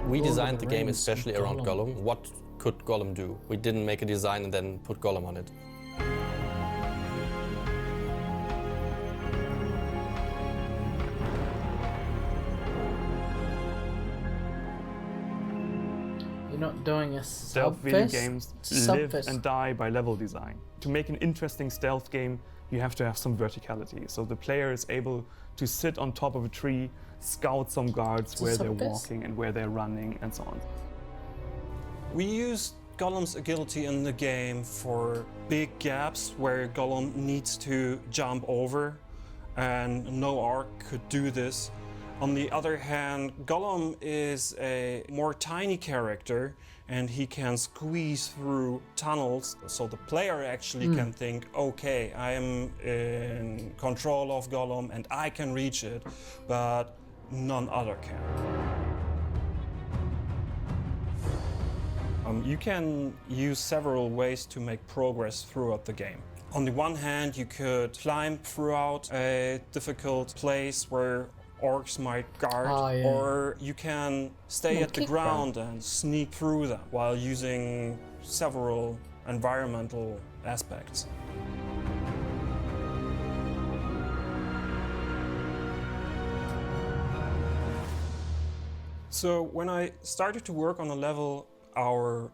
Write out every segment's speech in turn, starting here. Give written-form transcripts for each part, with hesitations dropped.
We Lord of designed the game Rings, especially around Gollum. What could Gollum do? We didn't make a design and then put Gollum on it. You're not doing a Stealth video games live and die by level design. To make an interesting stealth game, you have to have some verticality. So the player is able to sit on top of a tree, scout some guards where they're walking and where they're running and so on. We used Gollum's agility in the game for big gaps where Gollum needs to jump over, and no orc could do this. On the other hand, Gollum is a more tiny character and he can squeeze through tunnels, so the player actually can think, okay, I am in control of Gollum and I can reach it, but none other can. You can use several ways to make progress throughout the game. On the one hand, you could climb throughout a difficult place where orcs might guard, or you can stay at the ground and sneak through them while using several environmental aspects. So when I started to work on a level, our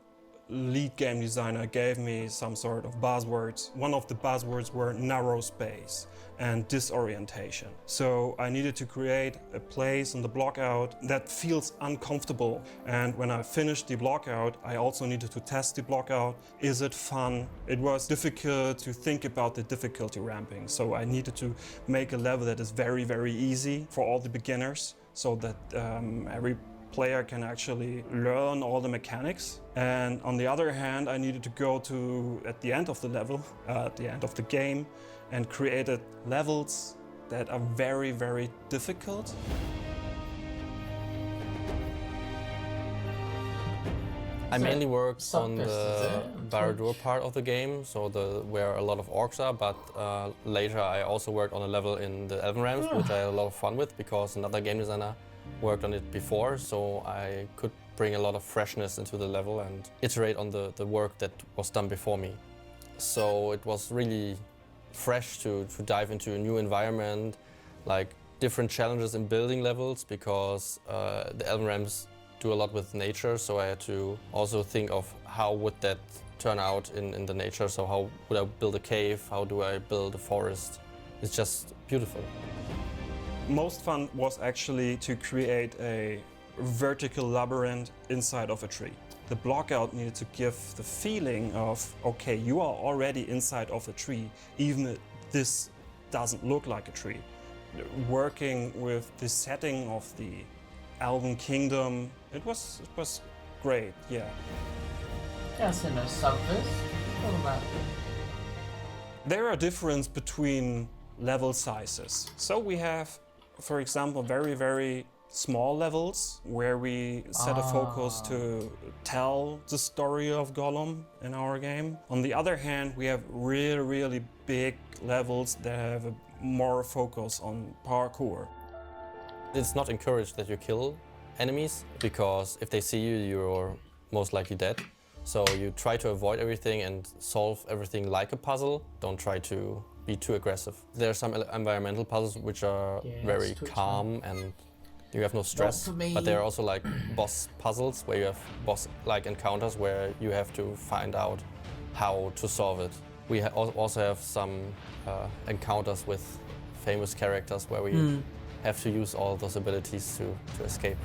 lead game designer gave me some sort of buzzwords. One of the buzzwords were narrow space and disorientation. So I needed to create a place in the blockout that feels uncomfortable. And when I finished the blockout, I also needed to test the blockout. Is it fun? It was difficult to think about the difficulty ramping. So I needed to make a level that is very, very easy for all the beginners, so that every player can actually learn all the mechanics. And on the other hand, I needed to go to, at the end of the level, at the end of the game, and created levels that are very, very difficult. I mainly worked on the Barad-dûr part of the game, so where a lot of orcs are, but later I also worked on a level in the Elven Realms, which I had a lot of fun with because another game designer worked on it before, so I could bring a lot of freshness into the level and iterate on the work that was done before me. So it was really fresh to dive into a new environment, like different challenges in building levels, because the Elven Realms do a lot with nature, so I had to also think of how would that turn out in the nature. So how would I build a cave, how do I build a forest? It's just beautiful. Most fun was actually to create a vertical labyrinth inside of a tree. The blockout needed to give the feeling of, okay, you are already inside of a tree, even if this doesn't look like a tree. Working with the setting of the Elven Kingdom, it was great, yeah. Yes, in a subverse. What about? There are differences between level sizes. So we have, for example, very, very small levels where we set a focus to tell the story of Gollum in our game. On the other hand, we have really, really big levels that have a more focus on parkour. It's not encouraged that you kill enemies, because if they see you, you're most likely dead. So you try to avoid everything and solve everything like a puzzle. Don't try to be too aggressive. There are some environmental puzzles which are very calm and you have no stress, but there are also like boss puzzles where you have boss-like encounters where you have to find out how to solve it. We also have some encounters with famous characters where we have to use all those abilities to escape.